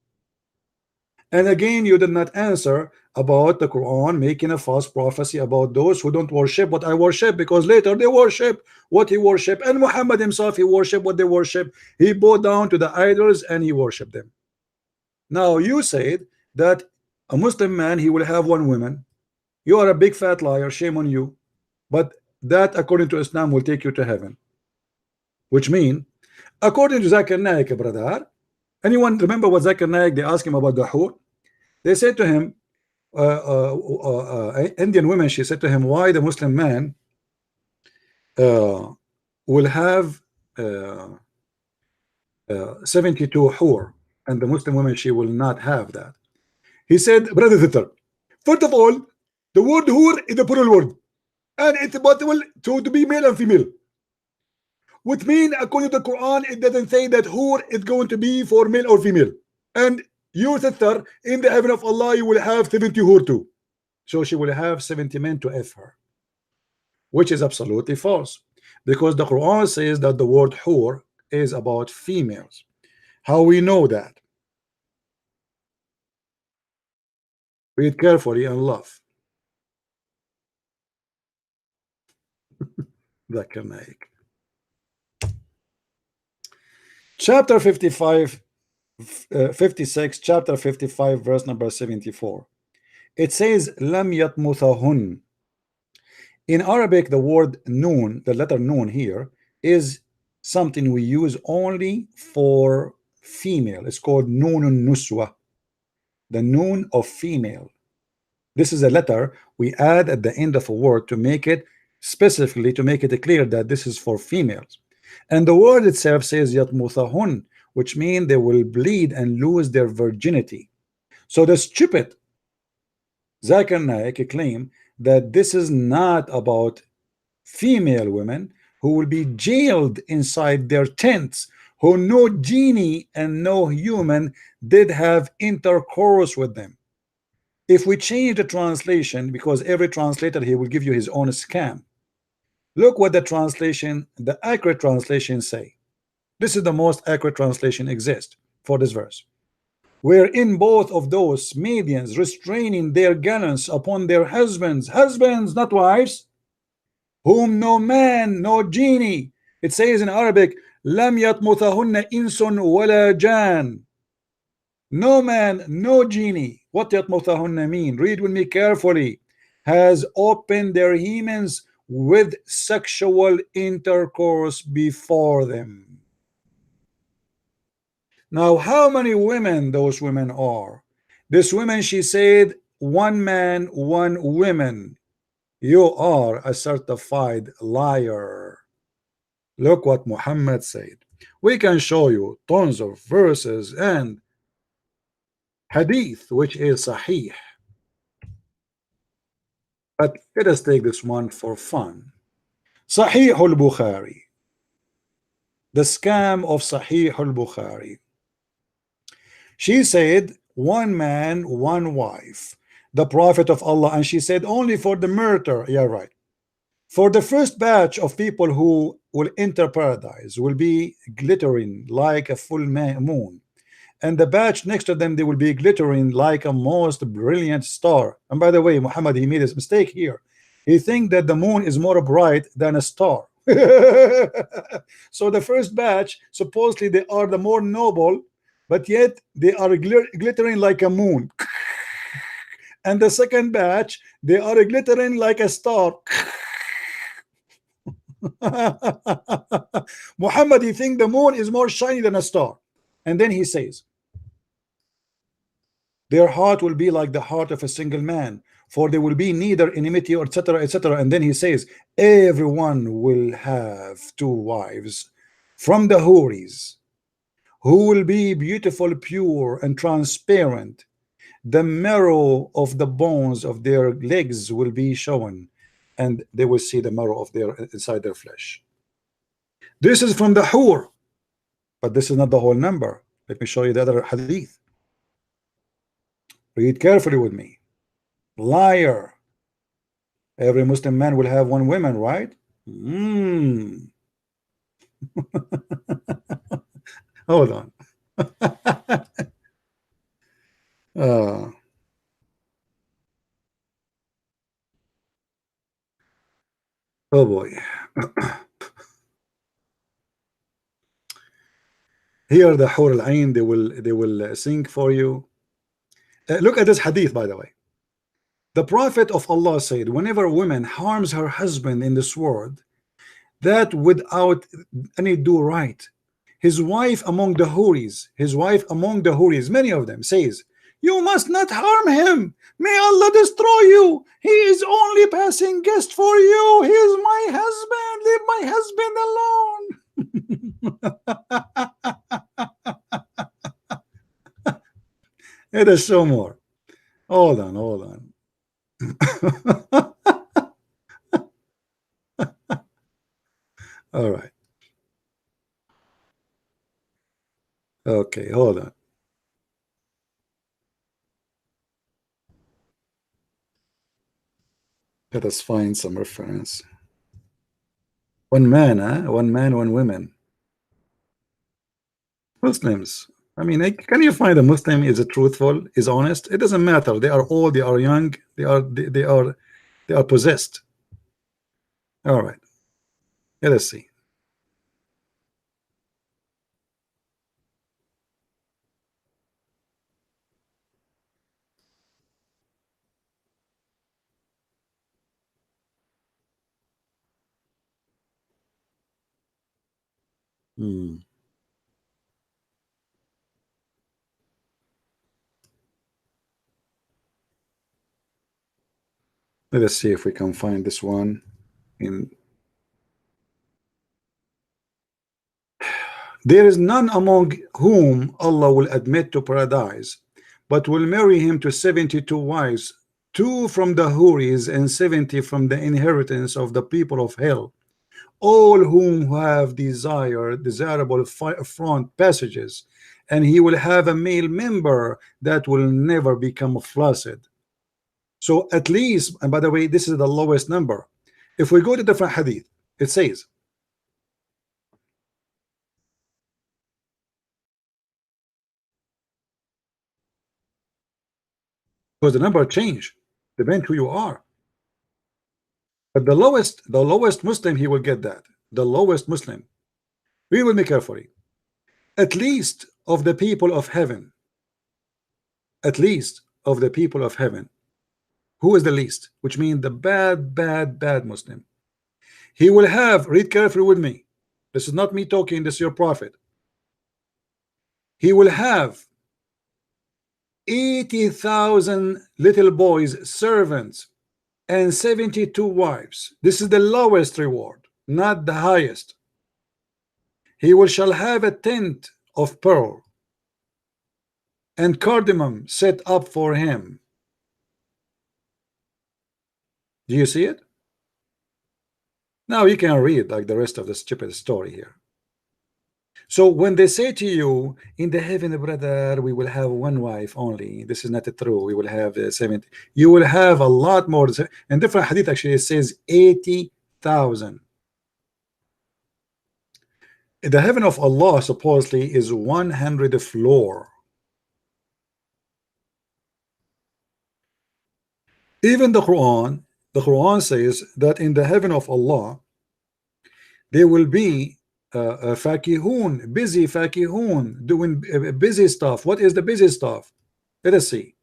And again, you did not answer about the Quran making a false prophecy about those who don't worship what I worship, because later they worship what he worship, and Muhammad himself, he worship what they worship. He bowed down to the idols and he worshiped them. Now you said that a Muslim man, he will have one woman. You are a big fat liar, shame on you. But that according to Islam will take you to heaven, which mean according to Zakir Naik, brother, anyone remember what Zakir Naik, they asked him about the hur? They said to him, Indian women, she said to him, why the Muslim man will have 72 hur, and the Muslim woman, she will not have that. He said, brother sister, first of all, the word hur is a plural word, and it's possible to be male and female, which means according to the Quran, it doesn't say that hur is going to be for male or female. And your sister, in the heaven of Allah, you will have 70 hur too. So she will have 70 men to F her, which is absolutely false, because the Quran says that the word hur is about females. How we know that? Read carefully and love. Zakir Naik. Chapter 55, 56, chapter 55, verse number 74. It says, Lam yatmuthahun. In Arabic, the word noon, the letter noon here, is something we use only for female. It's called noonun nuswa, the noon of female. This is a letter we add at the end of a word to make it specifically, to make it clear that this is for females. And the word itself says yatmuthahun, which means they will bleed and lose their virginity. So the stupid Zakir Naik claim that this is not about female women who will be jailed inside their tents, who no genie and no human did have intercourse with them. If we change the translation, because every translator here will give you his own scam, look what the translation, the accurate translation say. This is the most accurate translation exist for this verse. wherein both of those medians restraining their gallants upon their husbands, not wives, whom no man, no genie, it says in Arabic, lam yatmuthahunna insun wala jan, no man, no genie. What yatmuthahunna mean? Read with me carefully. Has opened their hymens with sexual intercourse before them. Now, how many women those women are? This women, she said, one man, one woman. You are a certified liar. Look what Muhammad said. We can show you tons of verses and hadith which is sahih, but let us take this one for fun. Sahih al-Bukhari, the scam of Sahih al-Bukhari. She said one man, one wife, the Prophet of Allah, and she said only for the murder. Yeah, right. For the first batch of people who will enter paradise will be glittering like a full moon, and the batch next to them, they will be glittering like a most brilliant star. And by the way, Muhammad, he made a mistake here. He think that the moon is more bright than a star. So the first batch, supposedly they are the more noble, but yet they are glittering like a moon. And the second batch, they are glittering like a star. Muhammad, you think the moon is more shiny than a star. And then he says, their heart will be like the heart of a single man, for there will be neither enmity or etc. etc. And then he says, everyone will have two wives from the houris, who will be beautiful, pure, and transparent. The marrow of the bones of their legs will be shown, and they will see the marrow of their inside their flesh. This is from the hur, but this is not the whole number. Let me show you the other hadith. Read carefully with me. Liar. Every Muslim man will have one woman, right? Hold on. Oh boy. Here the Hur al-Ain, they will sing for you. Look at this hadith, by the way. The Prophet of Allah said, whenever a woman harms her husband in this world, that without any do right, his wife among the Houris, many of them says, you must not harm him. May Allah destroy you. He is only passing guest for you. He is my husband. Leave my husband alone. Let us show more. Hold on. All right. Okay, hold on. Let us find some reference. One man, one women. Muslims. I mean, can you find a Muslim is truthful, is honest? It doesn't matter. They are old, they are young, they are possessed. All right. Let us see. Let us see if we can find this one in. There is none among whom Allah will admit to paradise, but will marry him to 72 wives, 2 from the Houris and 70 from the inheritance of the people of hell, all whom have desirable front passages, and he will have a male member that will never become flaccid. So at least, and by the way, this is the lowest number. If we go to different hadith, it says, because the number change depend who you are. But the lowest Muslim, he will get that. The lowest Muslim. We will make carefully. At least of the people of heaven. At least of the people of heaven. Who is the least? Which means the bad Muslim. He will have, read carefully with me. This is not me talking, this is your prophet. He will have 80,000 little boys, servants, and 72 wives. This is the lowest reward, not the highest. He shall have a tent of pearl and cardamom set up for him. Do you see it? Now you can read like the rest of the stupid story here. So when they say to you, in the heaven, brother, we will have one wife only, this is not true, we will have 70, you will have a lot more. And different hadith actually it says 80,000. The heaven of Allah supposedly is 100 floor. Even the Quran says that in the heaven of Allah there will be fakihun, busy fakihun, doing busy stuff. What is the busy stuff? Let us see.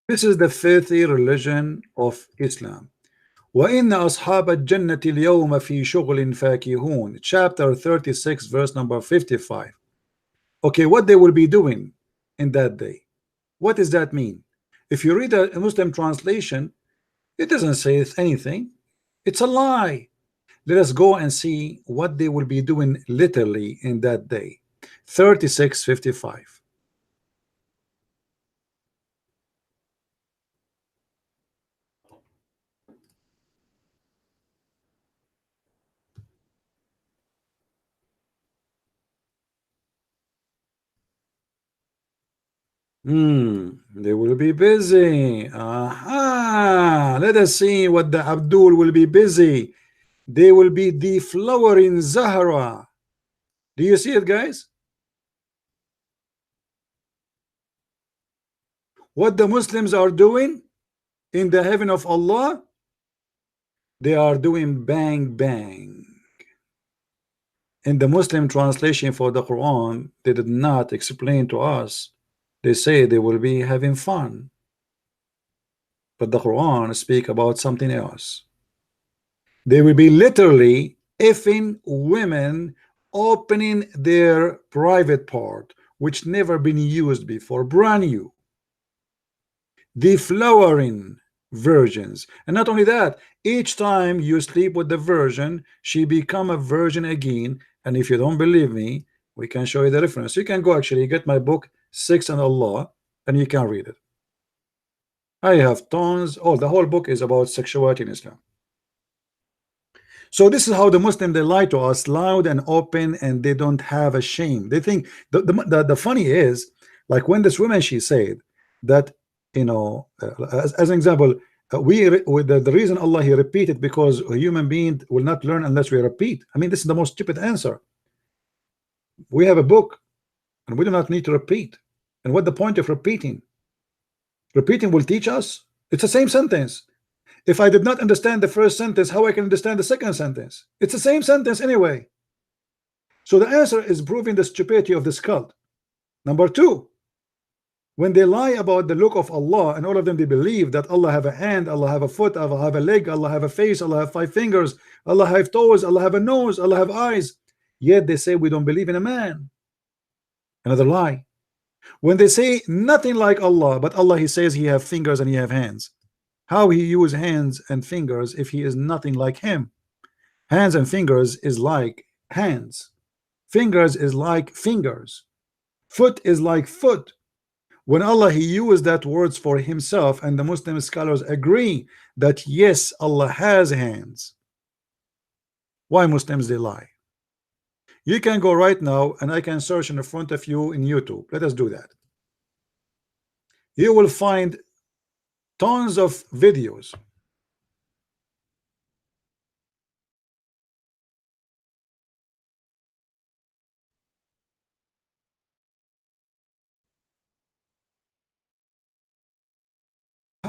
This is the filthy religion of Islam. وَإِنَّ أَصْحَابَ الْجَنَّةِ الْيَوْمَ فِي شُغْلٍ فَاكِهُونَ, chapter 36 verse number 55. Okay, what they will be doing in that day, what does that mean? If you read a Muslim translation, it doesn't say anything. It's a lie. Let us go and see what they will be doing literally in that day. 36:55. They will be busy. Aha! Let us see what the Abdul will be busy. They will be deflowering Zahara. Do you see it, guys? What the Muslims are doing in the heaven of Allah, they are doing bang bang. In the Muslim translation for the Quran, they did not explain to us. They say they will be having fun, but the Quran speak about something else. They will be literally effing women, opening their private part which never been used before, brand new, deflowering virgins. And not only that, each time you sleep with the virgin, she become a virgin again. And if you don't believe me, we can show you the reference. You can go actually get my book 6 and Allah and you can read it. I have tons. Oh, the whole book is about sexuality in Islam. So this is how the Muslim, they lie to us loud and open, and they don't have a shame. They think the funny is, like when this woman, she said that, you know, as an example, the reason Allah he repeated because a human being will not learn unless we repeat. I mean, this is the most stupid answer. We have a book and we do not need to repeat. And what the point of repeating? Repeating will teach us. It's the same sentence. If I did not understand the first sentence, how I can understand the second sentence? It's the same sentence anyway. So the answer is proving the stupidity of this cult. Number two, when they lie about the look of Allah, and all of them they believe that Allah have a hand, Allah have a foot, Allah have a leg, Allah have a face, Allah have 5 fingers, Allah have toes, Allah have a nose, Allah have eyes, yet they say we don't believe in a man. Another lie. When they say nothing like Allah, but Allah he says he have fingers and he have hands, how he use hands and fingers if he is nothing like him? Hands and fingers is like hands, fingers is like fingers, foot is like foot. When Allah he used that words for himself, and the Muslim scholars agree that yes, Allah has hands, why Muslims they lie? You can go right now and I can search in front of you in YouTube. Let us do that. You will find tons of videos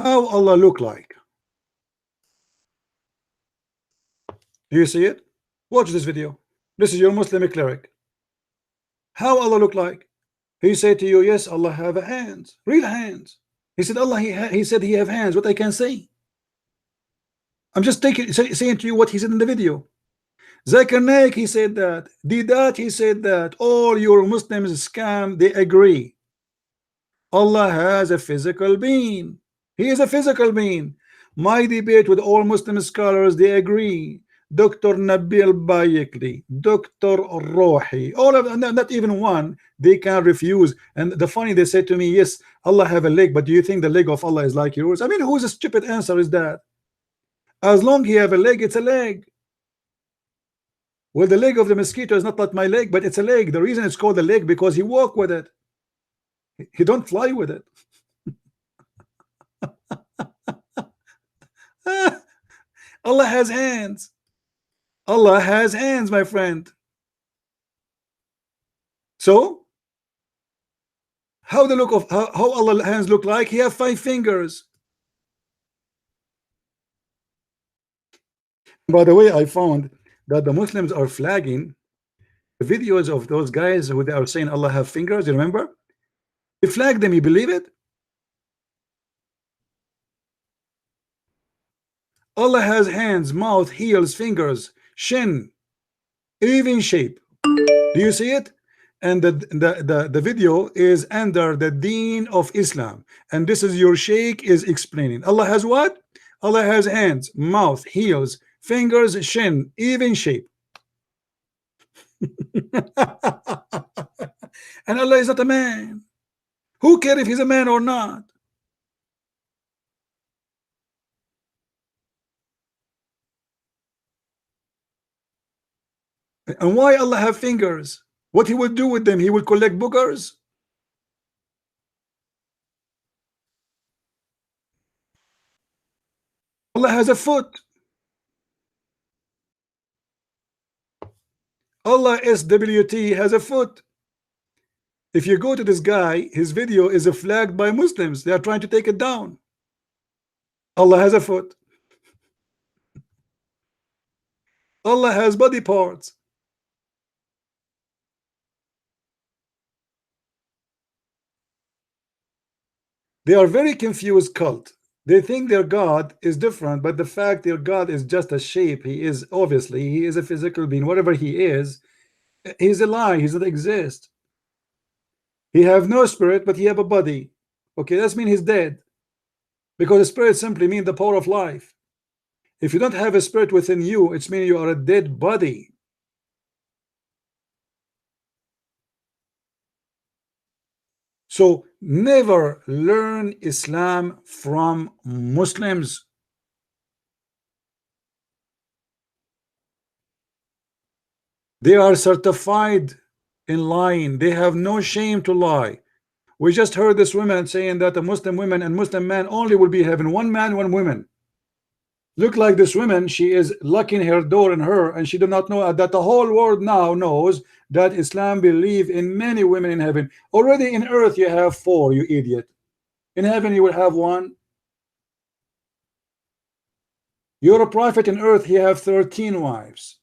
How Allah look like? Do you see it? Watch this video. This is your Muslim cleric. How Allah look like? He said to you, yes, Allah have hands, real hands. He said Allah, he said he have hands. What I can say? I'm just saying to you what he said in the video. Zakir Naik, he said that. Didat, he said that. All your Muslims scam, they agree. Allah has a physical being. He is a physical being. My debate with all Muslim scholars, they agree. Dr. Nabil Bayekli, Dr. Rohi, all of them, not even one, they can refuse. And the funny, they said to me, yes, Allah have a leg, but do you think the leg of Allah is like yours? I mean, whose stupid answer is that? As long he have a leg, it's a leg. Well, the leg of the mosquito is not like my leg, but it's a leg. The reason it's called a leg because he walk with it. He don't fly with it. Allah has hands. Allah has hands, my friend. So how the look of how Allah's hands look like? He have 5 fingers. By the way, I found that the Muslims are flagging the videos of those guys who they are saying Allah have fingers. You remember? They flag them. You believe it? Allah has hands, mouth, heels, fingers, shin, even shape. Do you see it? And the video is under the Deen of Islam, and this is your sheikh is explaining. Allah has what? Allah has hands, mouth, heels, fingers, shin, even shape. And Allah is not a man. Who cares if he's a man or not? And why Allah have fingers? What he would do with them? He would collect boogers. Allah has a foot. Allah SWT has a foot. If you go to this guy, his video is flagged by Muslims. They are trying to take it down. Allah has a foot. Allah has body parts. They are very confused cult. They think their God is different, but the fact their God is just a shape. He is obviously, he is a physical being. Whatever he is, he's a lie. He doesn't exist. He have no spirit, but he have a body. Okay, that means he's dead. Because the spirit simply means the power of life. If you don't have a spirit within you, it's meaning you are a dead body. So never learn Islam from Muslims. They are certified in lying. They have no shame to lie. We just heard this woman saying that the Muslim women and Muslim men only will be having one man, one woman. Look like this woman, she is locking her door in her, and she do not know that the whole world now knows that Islam believe in many women in heaven. Already in earth you have 4, you idiot. In heaven you will have 1. You're a prophet in earth, he have 13 wives.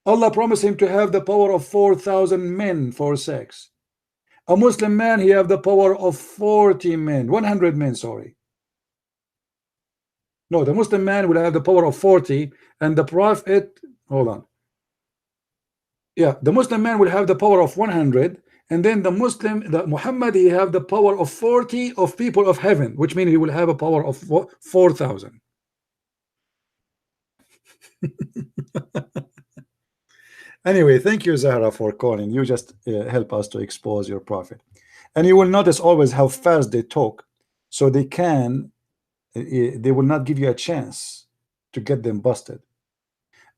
Allah promised him to have the power of 4,000 men for sex. A Muslim man, he have the power of 40 men, 100 men, sorry. No, the Muslim man will have the power of 40, and the prophet, hold on. Yeah, the Muslim man will have the power of 100, and then the Muhammad, he have the power of 40 of people of heaven, which means he will have a power of 4,000. Anyway, thank you, Zahara, for calling. You just help us to expose your prophet. And you will notice always how fast they talk, so they will not give you a chance to get them busted.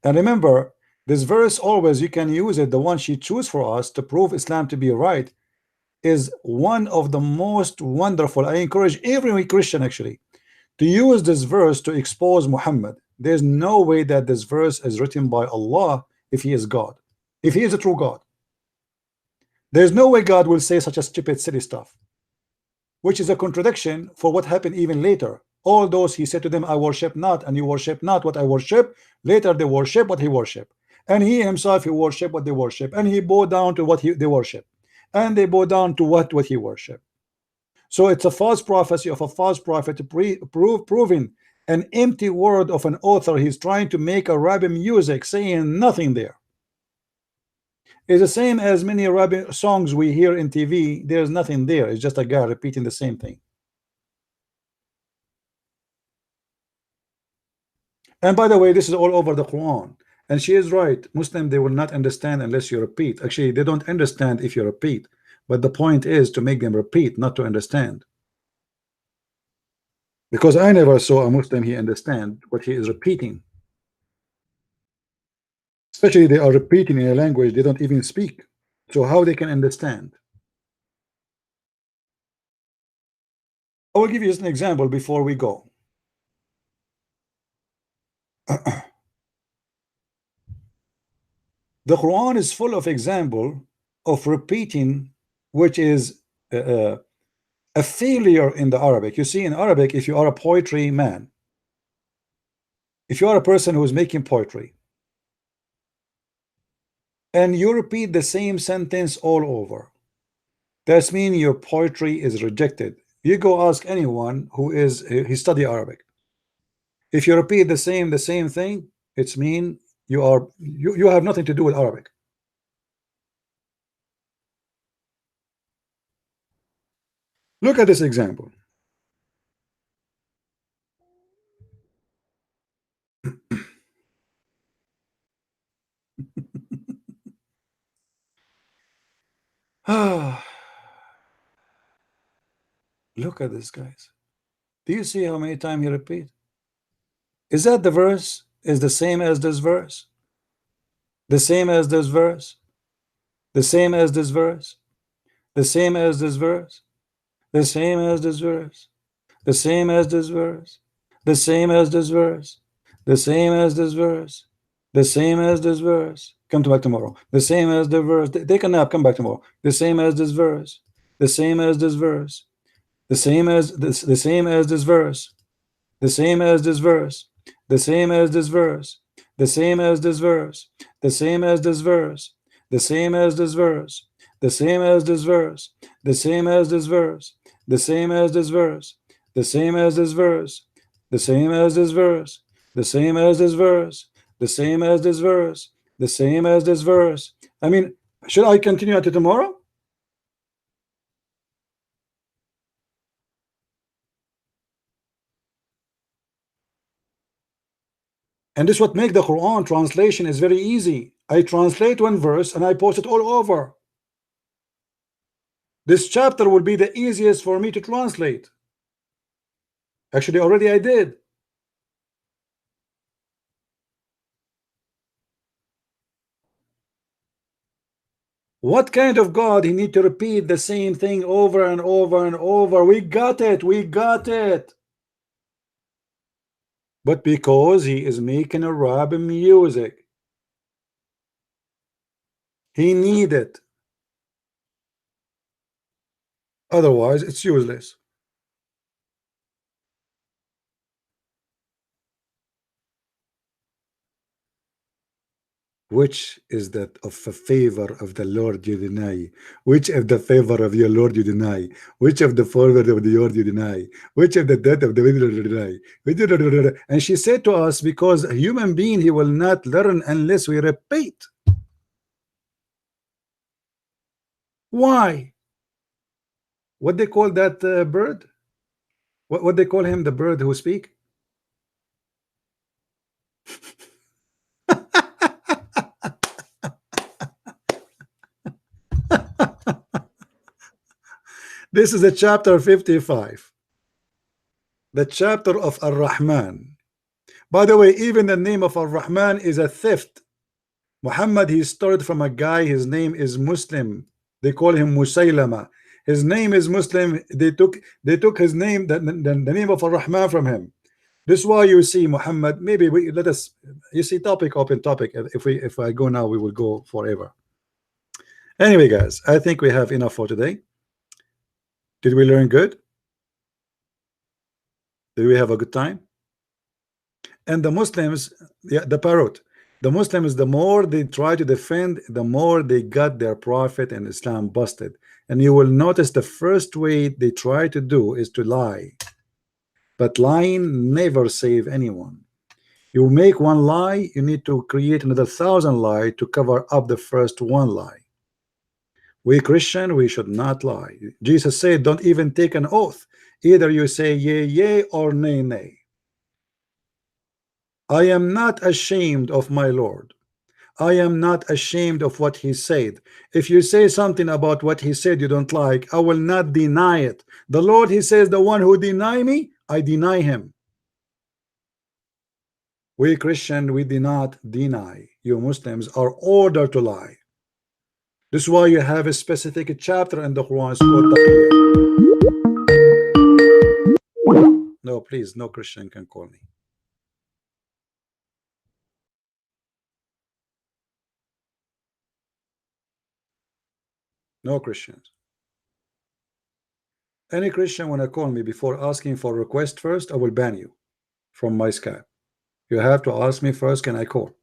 And remember, this verse always, you can use it, the one she choose for us to prove Islam to be right, is one of the most wonderful. I encourage every Christian actually to use this verse to expose Muhammad. There's no way that this verse is written by Allah if he is God, if he is a true God. There's no way God will say such a stupid silly stuff. which is a contradiction for what happened even later. All those he said to them, I worship not, and you worship not what I worship. Later they worship what he worship, and he himself he worship what they worship, and he bowed down to what they worship, and they bow down to what he worship. So it's a false prophecy of a false prophet, proving an empty word of an author. He's trying to make Arabic music, saying nothing there. It's the same as many Arabic songs we hear in TV. There's nothing there. It's just a guy repeating the same thing. And by the way, this is all over the Quran. And she is right. Muslim, they will not understand unless you repeat. Actually, they don't understand if you repeat. But the point is to make them repeat, not to understand. Because I never saw a Muslim he understand what he is repeating. Especially they are repeating in a language they don't even speak. So how they can understand? I will give you just an example before we go. The Quran is full of example of repeating, which is a failure in the Arabic. You see, in Arabic, if you are a poetry man, if you are a person who is making poetry, and you repeat the same sentence all over, that means your poetry is rejected. You go ask anyone who is he study Arabic. If you repeat the same thing, it's mean you have nothing to do with Arabic. Look at this example. Look at this, guys. Do you see how many times he repeat? Is that the verse is the same as this verse? The same as this verse? The same as this verse? The same as this verse? The same as this verse? The same as this verse? The same as this verse? The same as this verse? The same as this verse? Come back tomorrow. The same as the verse. Take a nap. Come back tomorrow. The same as this verse. The same as this verse. The same as this. The same as this verse. The same as this verse. The same as this verse. The same as this verse. The same as this verse. The same as this verse. The same as this verse. The same as this verse. The same as this verse. The same as this verse. The same as this verse. The same as this verse. The same as this verse. The same as this verse. I mean, should I continue until tomorrow? And this what make the Quran translation is very easy. I translate one verse and I post it all over. This chapter will be the easiest for me to translate. Actually, already I did. What kind of God he need to repeat the same thing over and over and over? We got it. We got it. But because he is making Arabic music, he need it. Otherwise, it's useless. Which is that of a favor of the Lord you deny? Which of the favor of your Lord you deny? Which of the favor of the Lord you deny? Which of the death of the Lord you deny? And she said to us, because a human being, he will not learn unless we repeat. Why? What they call that bird? What they call him, the bird who speak? This is a chapter 55, the chapter of Ar-Rahman. By the way, even the name of Ar-Rahman is a theft. Muhammad, he started from a guy, his name is Muslim. They call him Musaylama. His name is Muslim. They took his name, the name of Ar-Rahman from him. This is why you see Muhammad. Maybe we let us. You see, open topic. If I go now, we will go forever. Anyway, guys, I think we have enough for today. Did we learn good? Do we have a good time? And the Muslims, yeah, the parrot, the Muslims, the more they try to defend, the more they got their prophet and Islam busted. And you will notice the first way they try to do is to lie. But lying never save anyone. You make one lie, you need to create another 1,000 lie to cover up the first one lie. We Christian, we should not lie. Jesus said, don't even take an oath. Either you say yea, yea, or nay, nay. I am not ashamed of my Lord. I am not ashamed of what he said. If you say something about what he said you don't like, I will not deny it. The Lord, he says, the one who deny me, I deny him. We Christian, we do not deny. You Muslims are ordered to lie. This is why you have a specific chapter in the Quran. It's called Taqiyya. No, please, no Christian can call me. No Christians. Any Christian when I call me before asking for a request first, I will ban you from my Skype. You have to ask me first, can I call?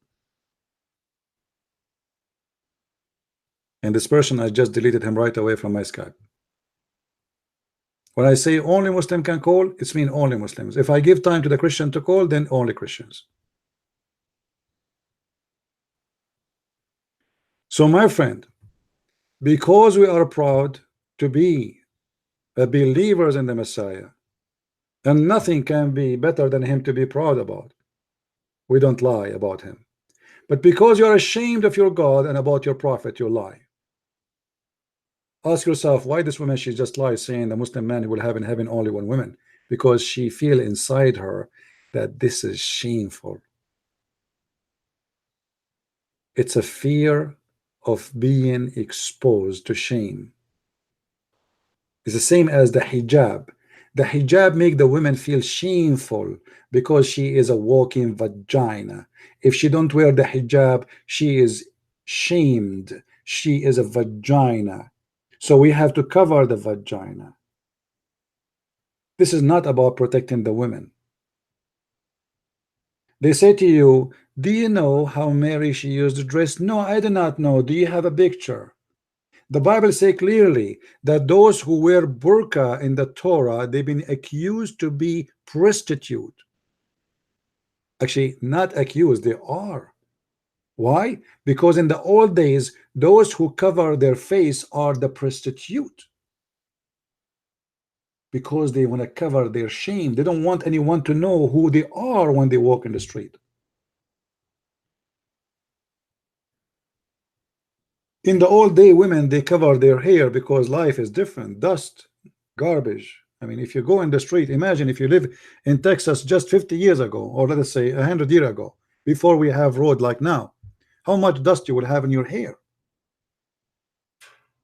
And this person, I just deleted him right away from my Skype. When I say only Muslim can call, it's mean only Muslims. If I give time to the Christian to call, then only Christians. So my friend, because we are proud to be believers in the Messiah, and nothing can be better than him to be proud about, we don't lie about him. But because you're ashamed of your God and about your prophet, you lie. Ask yourself why this woman, she just lies saying the Muslim man will have in heaven only one woman, because she feel inside her that this is shameful. It's a fear of being exposed to shame. It's the same as the hijab. The hijab make the women feel shameful because she is a walking vagina. If she don't wear the hijab, she is shamed. She is a vagina. So we have to cover the vagina. This is not about protecting the women. They say to you, do you know how Mary she used to dress? No, I do not know. Do you have a picture? The Bible says clearly that those who wear burqa in the Torah, they've been accused to be prostitute. Actually, not accused, they are. Why? Because in the old days, those who cover their face are the prostitute. Because they want to cover their shame. They don't want anyone to know who they are when they walk in the street. In the old day, women, they cover their hair because life is different. Dust, garbage. I mean, if you go in the street, imagine if you live in Texas just 50 years ago, or let us say 100 years ago, before we have road like now, how much dust you will have in your hair.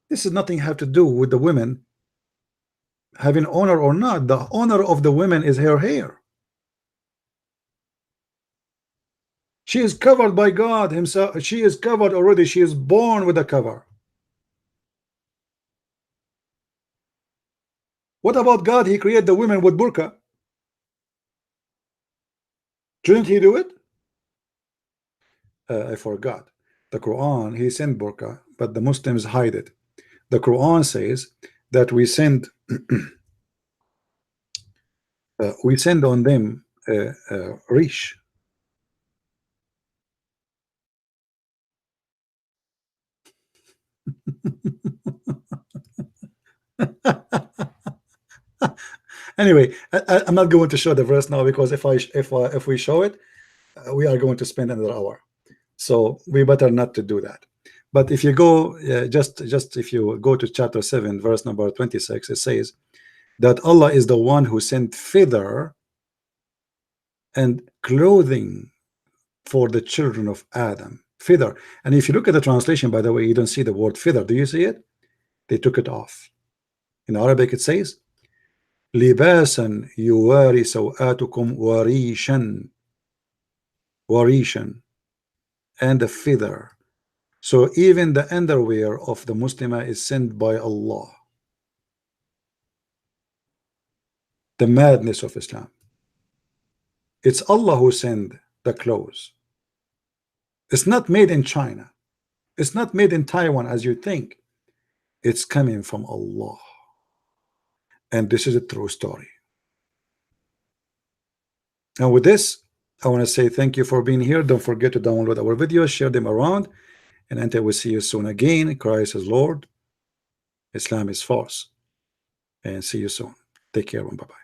This is nothing have to do with the women having honor or not. The honor of the women is her hair. She is covered by God himself. She is covered already. She is born with a cover. What about God? He created the women with burqa. Shouldn't he do it? I forgot. The Quran, he sent burqa, but the Muslims hide it. The Quran says that we send on them rish. Anyway, I'm not going to show the verse now, because if we show it, we are going to spend another hour. So we better not to do that. But if you go just if you go to chapter 7 verse number 26, it says that Allah is the one who sent feather and clothing for the children of Adam. Feather. And if you look at the translation, by the way, you don't see the word feather. Do you see it? They took it off. In Arabic it says libasan yuwari sawatukum warishan, and the feather. So even the underwear of the Muslimah is sent by Allah. The madness of Islam. It's Allah who sent the clothes. It's not made in China. It's not made in Taiwan as you think. It's coming from Allah. And this is a true story. And with this, I want to say thank you for being here. Don't forget to download our videos, share them around, and until we see you soon again. Christ is Lord, Islam is false, and see you soon. Take care and bye-bye.